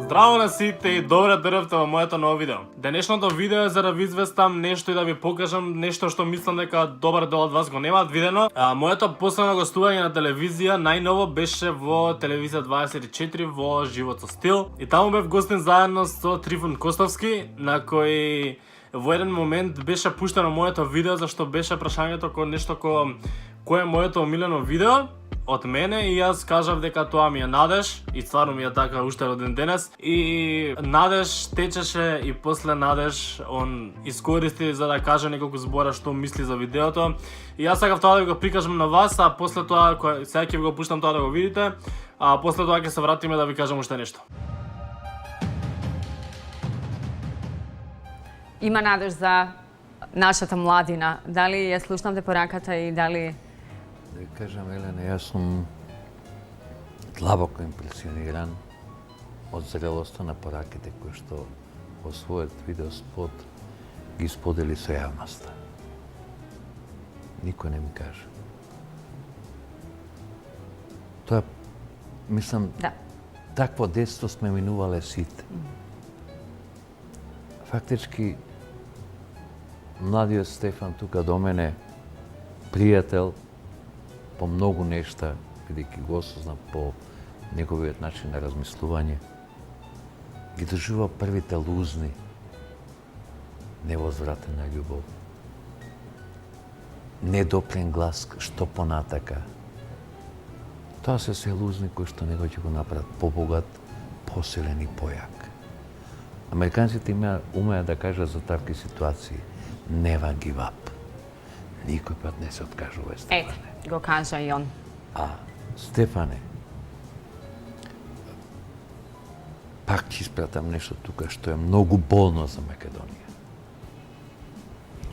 Здраво на сите и добре дојдовте во моето ново видео. Денешното видео е за да ви известам нешто и да ви покажам нешто што мислам дека добар дел од вас го немаат видено. Моето последно гостување на телевизија најново беше во телевизија 24 во Живот со стил. И таму бев гостин заедно со Трифун Костовски, на кој во еден момент беше пуштено моето видео зашто беше прашањето кој е моето омилено видео од мене и јас кажав дека тоа ми е Надеж и стварно ми е така уште роден денес и Надеж течеше и после Надеж он искористи за да каже неколку збора што мисли за видеото и јас сакав тоа да ви го прикажам на вас, а после тоа сега ќе ви го пуштам тоа да го видите, а после тоа ќе се вратиме да ви кажам уште нешто. Има надеж за нашата младина. Дали ја слушнавте пораката и дали... Да ви кажам, Елена, јас сум длабоко импресиониран од зрелоста на пораките кои што во својот видеоспот ги сподели со јавноста. Никој не ми каже. Тоа, мислам, такво детство сме минувале сите. Фактички, младиот Стефан тука до мене, пријател, по многу нешта, бидејќи го осознав по неговиот начин на размислување, ги доживува првите лузни, невозвратена љубов. Недопрен глас, што понатака. Тоа се лузни кои што него ќе го направат побогат, посилен и појак. Американците умеат да кажат за такви ситуации never give up. Никој пат не се откажува, Стефане. Ето, го кажа и он. А, Стефане, пак ќе испратам нешто тука што е многу болно за Македонија.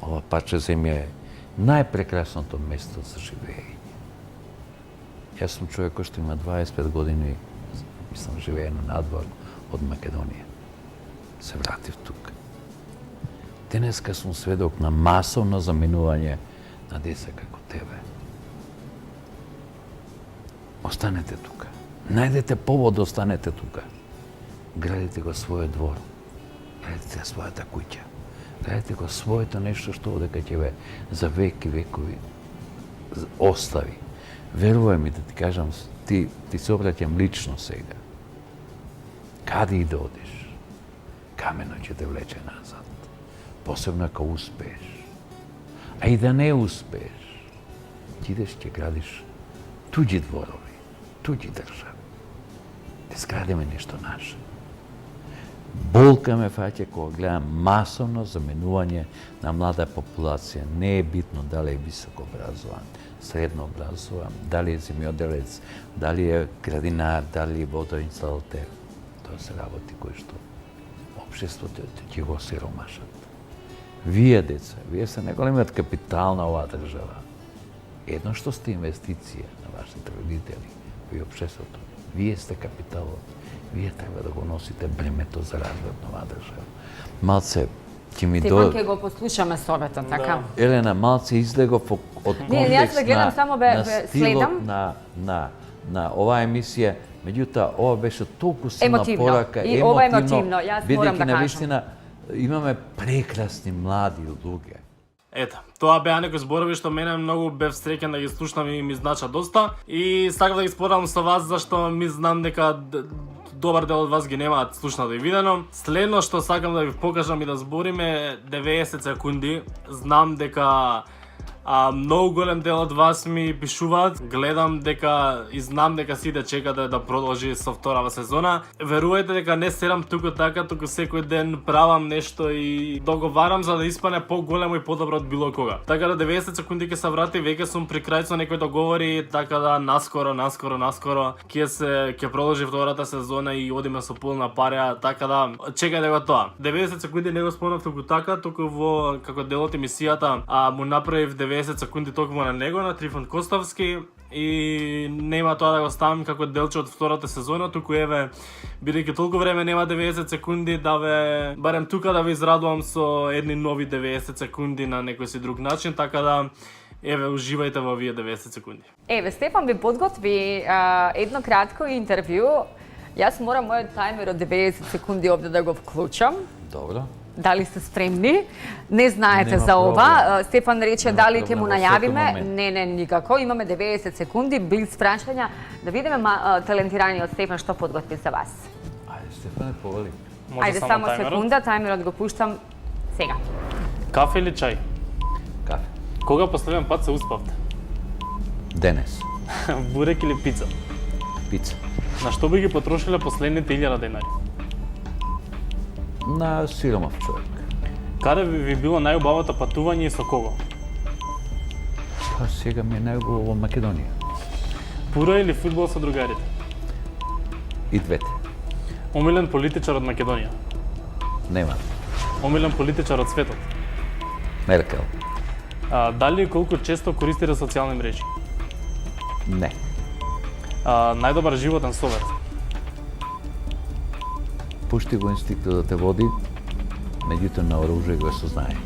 Ова паче земја е најпрекрасното место за живење. Јас сум човек кој што има 25 години, мислам, живее на надвор од Македонија. Се вратив тука. Денеска сум сведок на масовно заменување на деца како тебе. Останете тука. Најдете повод да останете тука. Градите го својот двор. Градите својата куќа. Градите го своето нешто што одека ќе ве за веки векови остави. Верувај ми да ти кажам, ти се обраќам лично сега. Каде и да одиш, камено ќе те влече назад. Посебно ако успееш. А и да не успееш, ќе идеш ќе градиш туѓи дворови, туѓи држави. Да изградиме нешто наше. Болка ме фаќа кога гледам масовно заменување на млада популација. Не е битно дали е високо образован, средно образован, дали е земјоделец, дали е градинар, дали е водоинсталатер. Тоа се работи кои што општеството ќе го сиромашат. Вие, деца, вие се најголемиот капитал на оваа држава. Едно што сте инвестиција на вашите родители и општеството. Вие сте капиталот. Вие треба да го носите бремето за развојот на оваа држава. Малце, ќе ми Стефан, ќе го послушаме советот, така? Елена, малце излегов од контекст на стилот на оваа емисија. Меѓутоа, ова беше толку силна порака, и ова емотивно, јас морам да кажам. навистина имаме прекрасни млади луѓе. Ето, тоа беа некои зборови што мене многу бев среќен да ги слушнам и ми знача доста. И сакам да ги споделам со вас зашто ми знам дека добар дел од вас ги немаат слушнато и видено. Следно што сакам да ви покажам и да збориме 90 секунди. Знам дека многу голем дел од вас ми пишуваат, гледам дека и знам дека сите чекате да продолжи со вторава сезона. Верувајте дека не седам туку така, туку секој ден правам нешто и договарам за да испане поголемо и подобро од било кога. Така да 90 секунди ќе се врати, веќе сум при крај со некои договори, така да наскоро ќе продолжи втората сезона и одиме со полна парја, така да чекајте го тоа. 90 секунди не го спомнав туку така, туку во како дел од емисијата му направив 90 секунди токму на него, на Трифун Костовски, и нема тоа да го ставам како делче од втората сезона, туку еве, бидејќи толку време нема 90 секунди, да ве барем тука да ве израдувам со едни нови 90 секунди на некој си друг начин, така да еве уживајте во овие 90 секунди. Еве, Стефан ви подготви едно кратко интервју Јас морам мојот таймер од 90 секунди овде да го вклучам. Добро. Дали сте спремни? Не знаете Нема за ова. проблем. Стефан рече Нема дали ќе проблем му во секој најавиме. момент. Не, никако. Имаме 90 секунди, блиц прашања. Да видиме талентираниот Стефан што подготви за вас. Ајде, Стефане, повели. Може Ајде, само тајмерот? секунда, тајмерот го пуштам сега. Кафе или чај? Кафе. Кога последен пат се успавте? Денес. Бурек или пица? Пица. На што би ги потрошиле последните 1000 денари? На сиромав човек. Каде би ви било најубавото патување и со кого? Па сега ми е најубаво во Македонија. Пура или фудбал со другарите? И двете. Омилен политичар од Македонија? Нема. Омилен политичар од светот? Меркел. Дали и колку често користите социјални мрежи? Не. Најдобар животен совет? Пушти го инстинктот да те води, меѓутоа на оружје го се знае.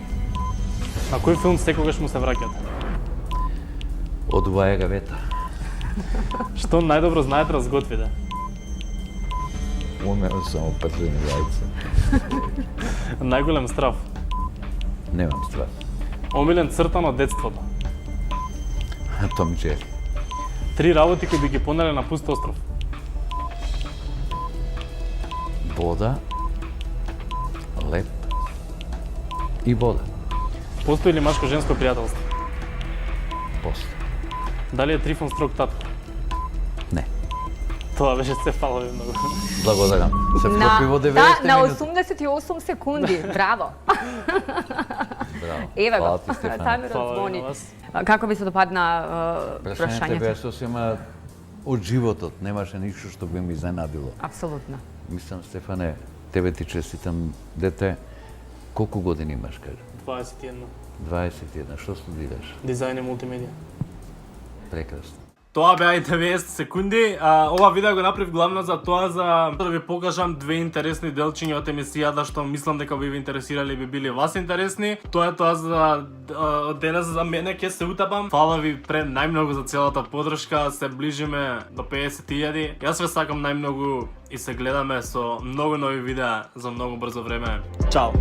На кој филм секогаш му се враќате? Од Ваја Гавета. Што најдобро знаете да сготвите? Умеам само пржени јајца. Најголем страв? Немам страх. Омилен цртан од детството? Том и Джери. 3 работи кои би ги понеле на пуст остров? Вода, леп и вода. Постои ли машко-женско пријателство? После. Дали е Трифон строг татко? Не. Тоа беше се фалови многу. Благодарам. Се На, втопи во 90 да, на минути. 88 секунди. Браво. Браво. Еве Фала го. ти, Стефане. Тајмерот Фала ви звони. на вас. Како ви се допадна Прашањето беа прашањето? сосема од животот. Немаше ништо што би ми изненадило. Апсолутно. Мислам, Стефане, тебе ти честитам, дете. Колку години имаш, кажи? 21. 21. Што студираш? Дизајн и мултимедија. Прекрасно. Тоа беа и 90 секунди. Ова видео го направив главно за тоа за да ви покажам две интересни делчиња од емисијата што мислам дека би ви интересирали и би били вас интересни. Тоа е тоа за денес за мене ќе се утапам. Фала ви најмногу за целата подршка. Се ближиме до 50.000. Јас ве сакам најмногу и се гледаме со многу нови видеа за многу брзо време. Чао.